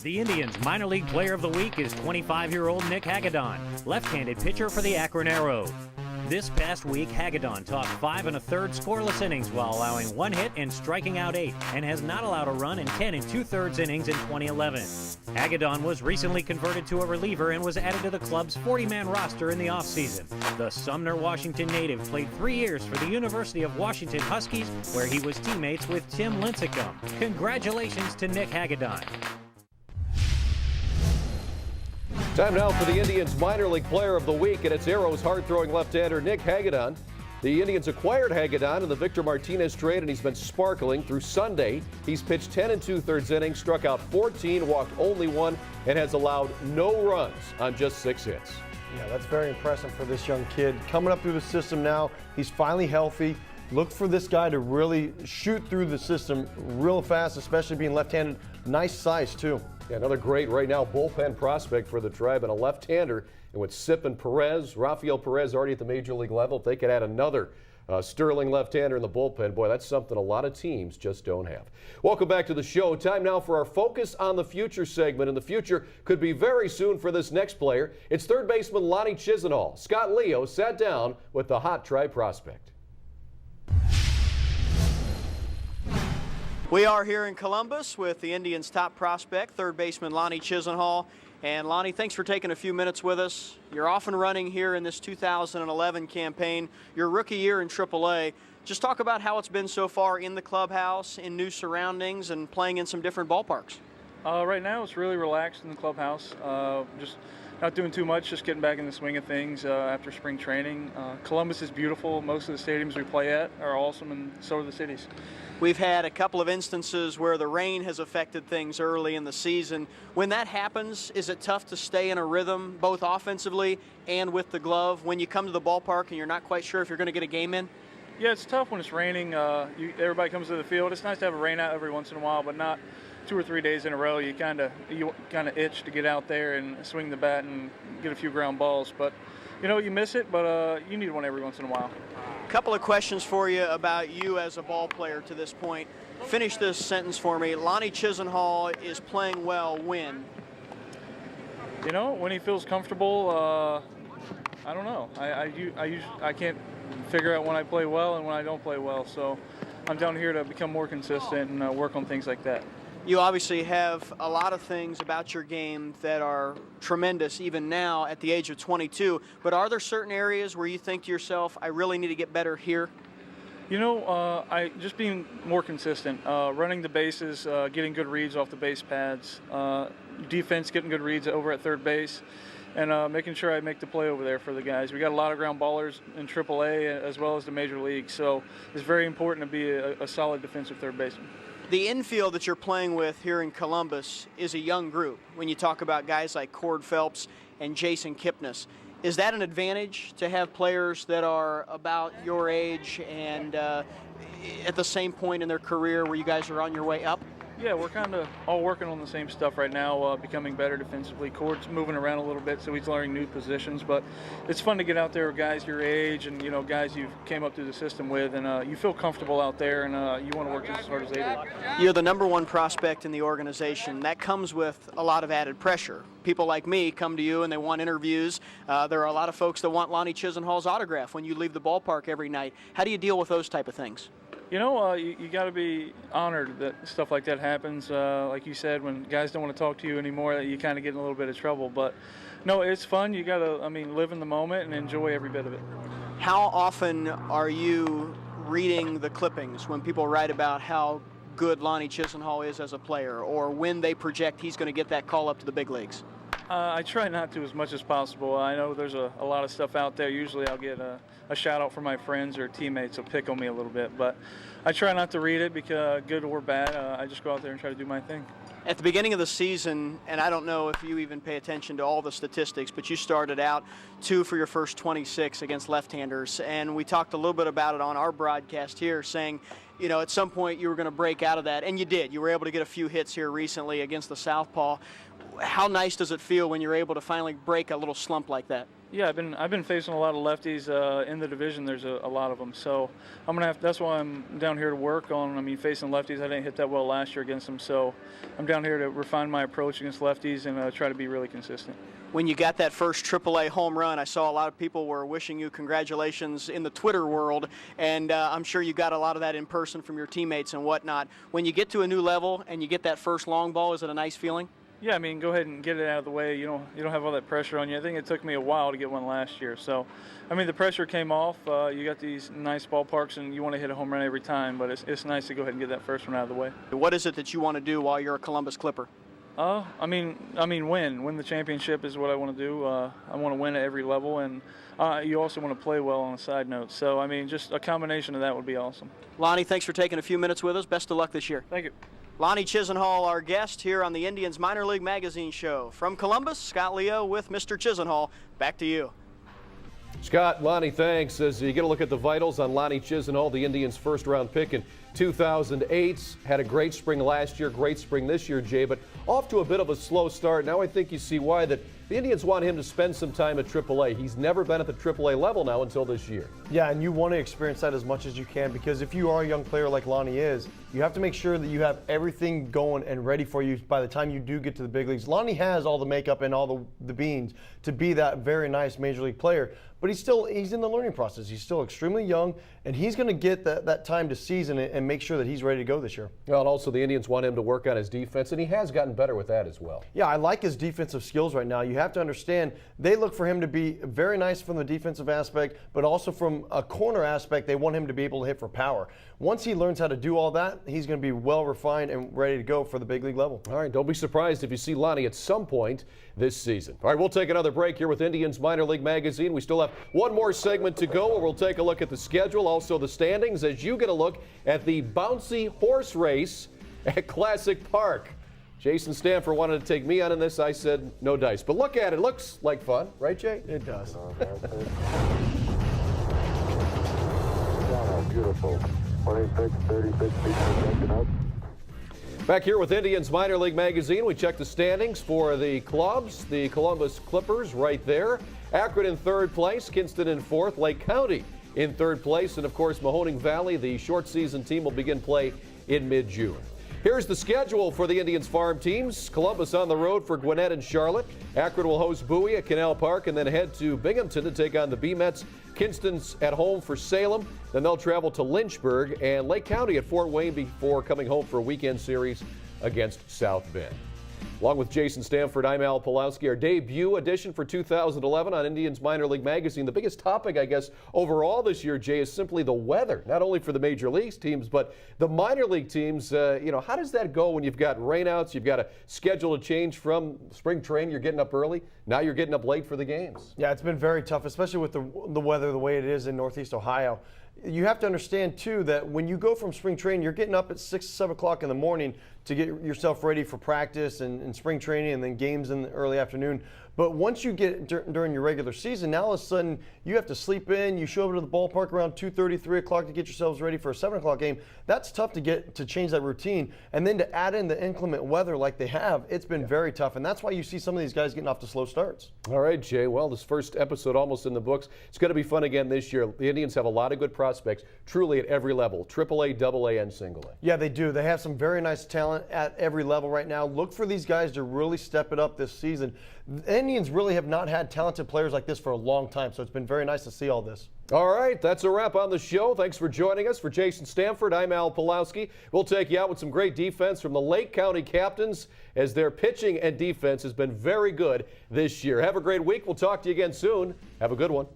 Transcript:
The Indians' minor league player of the week is 25-year-old Nick Hagedorn, left-handed pitcher for the Akron Arrows. This past week, Hagedorn talked 5 1/3 scoreless innings while allowing 1 hit and striking out 8, and has not allowed a run in 10 2/3 innings in 2011. Hagedorn was recently converted to a reliever and was added to the club's 40-man roster in the offseason. The Sumner, Washington native played 3 years for the University of Washington Huskies, where he was teammates with Tim Lincecum. Congratulations to Nick Hagedorn. Time now for the Indians' minor league player of the week, and it's Arrows hard-throwing left-hander Nick Hagedorn. The Indians acquired Hagedorn in the Victor Martinez trade, and he's been sparkling through Sunday. He's pitched 10 2/3 innings, struck out 14, walked only 1, and has allowed no runs on just 6 hits. Yeah, that's very impressive for this young kid. Coming up through the system now, he's finally healthy. Look for this guy to really shoot through the system real fast, especially being left-handed. Nice size, too. Yeah, another great right now bullpen prospect for the Tribe and a left-hander. And with Sip and Perez, Rafael Perez already at the major league level, if they could add another sterling left-hander in the bullpen, boy, that's something a lot of teams just don't have. Welcome back to the show. Time now for our Focus on the Future segment, and the future could be very soon for this next player. It's third baseman Lonnie Chisenhall. Scott Leo sat down with the hot Tribe prospect. We are here in Columbus with the Indians' top prospect, third baseman Lonnie Chisenhall. And Lonnie, thanks for taking a few minutes with us. You're off and running here in this 2011 campaign, your rookie year in AAA. Just talk about how it's been so far in the clubhouse, in new surroundings, and playing in some different ballparks. Right now it's really relaxed in the clubhouse. Just not doing too much, just getting back in the swing of things after spring training. Columbus is beautiful. Most of the stadiums we play at are awesome, and so are the cities. We've had a couple of instances where the rain has affected things early in the season. When that happens, is it tough to stay in a rhythm, both offensively and with the glove, when you come to the ballpark and you're not quite sure if you're going to get a game in? Yeah, it's tough when it's raining. Everybody comes to the field. It's nice to have a rain out every once in a while, but not 2 or 3 days in a row. You kind of itch to get out there and swing the bat and get a few ground balls. But you miss it, but you need one every once in a while. A couple of questions for you about you as a ball player to this point. Finish this sentence for me. Lonnie Chisenhall is playing well when? When he feels comfortable. I don't know. I can't figure out when I play well and when I don't play well. So I'm down here to become more consistent and work on things like that. You obviously have a lot of things about your game that are tremendous even now at the age of 22, but are there certain areas where you think to yourself, I really need to get better here? I just being more consistent, running the bases, getting good reads off the base pads, defense getting good reads over at third base, and making sure I make the play over there for the guys. We got a lot of ground ballers in AAA as well as the major league, so it's very important to be a solid defensive third baseman. The infield that you're playing with here in Columbus is a young group. When you talk about guys like Cord Phelps and Jason Kipnis, is that an advantage to have players that are about your age and at the same point in their career where you guys are on your way up? Yeah, we're kind of all working on the same stuff right now, becoming better defensively. Cord's moving around a little bit, so he's learning new positions. But it's fun to get out there with guys your age and, guys you've came up through the system with. And you feel comfortable out there, and you want to work just as hard as they do. You're the #1 prospect in the organization. That comes with a lot of added pressure. People like me come to you and they want interviews. There are a lot of folks that want Lonnie Chisenhall's autograph when you leave the ballpark every night. How do you deal with those type of things? You got to be honored that stuff like that happens. Like you said, when guys don't want to talk to you anymore, you kind of get in a little bit of trouble. But no, it's fun. You got to, live in the moment and enjoy every bit of it. How often are you reading the clippings when people write about how good Lonnie Chisenhall is as a player, or when they project he's going to get that call up to the big leagues? I try not to as much as possible. I know there's a lot of stuff out there. Usually I'll get a shout out from my friends or teammates will pick on me a little bit, but I try not to read it, because good or bad. I just go out there and try to do my thing. At the beginning of the season, and I don't know if you even pay attention to all the statistics, but you started out 2 for your first 26 against left-handers, and we talked a little bit about it on our broadcast here, saying, at some point you were going to break out of that, and you did. You were able to get a few hits here recently against the southpaw. How nice does it feel when you're able to finally break a little slump like that? Yeah, I've been facing a lot of lefties in the division. There's a lot of them, so I'm gonna have. That's why I'm down here to work on. I mean, facing lefties, I didn't hit that well last year against them, so I'm down here to refine my approach against lefties and try to be really consistent. When you got that first AAA home run, I saw a lot of people were wishing you congratulations in the Twitter world, and I'm sure you got a lot of that in person from your teammates and whatnot. When you get to a new level and you get that first long ball, is it a nice feeling? Yeah, I mean, go ahead and get it out of the way. You don't have all that pressure on you. I think it took me a while to get one last year. So, I mean, the pressure came off. You got these nice ballparks, and you want to hit a home run every time. But it's nice to go ahead and get that first one out of the way. What is it that you want to do while you're a Columbus Clipper? I mean, win the championship is what I want to do. I want to win at every level, and you also want to play well on a side note. So, I mean, just a combination of that would be awesome. Lonnie, thanks for taking a few minutes with us. Best of luck this year. Thank you. Lonnie Chisenhall, our guest here on the Indians Minor League Magazine show. From Columbus, Scott Leo with Mr. Chisenhall. Back to you. Scott, Lonnie, thanks. As you get a look at the vitals on Lonnie Chisenhall, the Indians' first-round pick in 2008. Had a great spring last year, great spring this year, Jay, but off to a bit of a slow start. Now I think you see why that the Indians want him to spend some time at AAA. He's never been at the AAA level now until this year. Yeah, and you want to experience that as much as you can, because if you are a young player like Lonnie is, you have to make sure that you have everything going and ready for you by the time you do get to the big leagues. Lonnie has all the makeup and all the beans to be that very nice major league player, but he's in the learning process. He's still extremely young, and he's going to get that time to season it and make sure that he's ready to go this year. Well, and also the Indians want him to work on his defense, and he has gotten better with that as well. Yeah, I like his defensive skills right now. You have to understand, they look for him to be very nice from the defensive aspect, but also from a corner aspect, they want him to be able to hit for power. Once he learns how to do all that, he's going to be well refined and ready to go for the big league level. All right, don't be surprised if you see Lonnie at some point this season. All right, we'll take another break here with Indians Minor League Magazine. We still have one more segment to go where we'll take a look at the schedule, also the standings, as you get a look at the bouncy horse race at Classic Park. Jason Stanford wanted to take me on in this. I said no dice. But look at it. Looks like fun. Right, Jay? It does. Oh, beautiful. 26, 36 feet per up. Back here with Indians Minor League Magazine, we check the standings for the clubs. The Columbus Clippers right there. Akron in third place, Kinston in fourth, Lake County in third place, and of course Mahoning Valley, the short season team, will begin play in mid-June. Here's the schedule for the Indians farm teams. Columbus on the road for Gwinnett and Charlotte. Akron will host Bowie at Canal Park and then head to Binghamton to take on the B-Mets. Kinston's at home for Salem. Then they'll travel to Lynchburg and Lake County at Fort Wayne before coming home for a weekend series against South Bend. Along with Jason Stanford, I'm Al Pulowski. Our debut edition for 2011 on Indians Minor League Magazine. The biggest topic, I guess, overall this year, Jay, is simply the weather. Not only for the major leagues teams, but the minor league teams. How does that go when you've got rainouts, you've got a schedule to change from spring training, you're getting up early, now you're getting up late for the games? Yeah, it's been very tough, especially with the weather the way it is in Northeast Ohio. You have to understand, too, that when you go from spring training, you're getting up at 6, 7 o'clock in the morning to get yourself ready for practice and spring training and then games in the early afternoon. But once you get during your regular season, now all of a sudden you have to sleep in. You show up to the ballpark around 2:30, 3 o'clock to get yourselves ready for a 7 o'clock game. That's tough to change that routine. And then to add in the inclement weather like they have, it's been very tough. And that's why you see some of these guys getting off to slow starts. All right, Jay. Well, this first episode almost in the books. It's going to be fun again this year. The Indians have a lot of good prospects, truly at every level, AAA, AA, and single A. Yeah, they do. They have some very nice talent at every level right now. Look for these guys to really step it up this season. The Indians really have not had talented players like this for a long time, so it's been very nice to see all this. All right, that's a wrap on the show. Thanks for joining us. For Jason Stanford, I'm Al Pulowski. We'll take you out with some great defense from the Lake County Captains, as their pitching and defense has been very good this year. Have a great week. We'll talk to you again soon. Have a good one.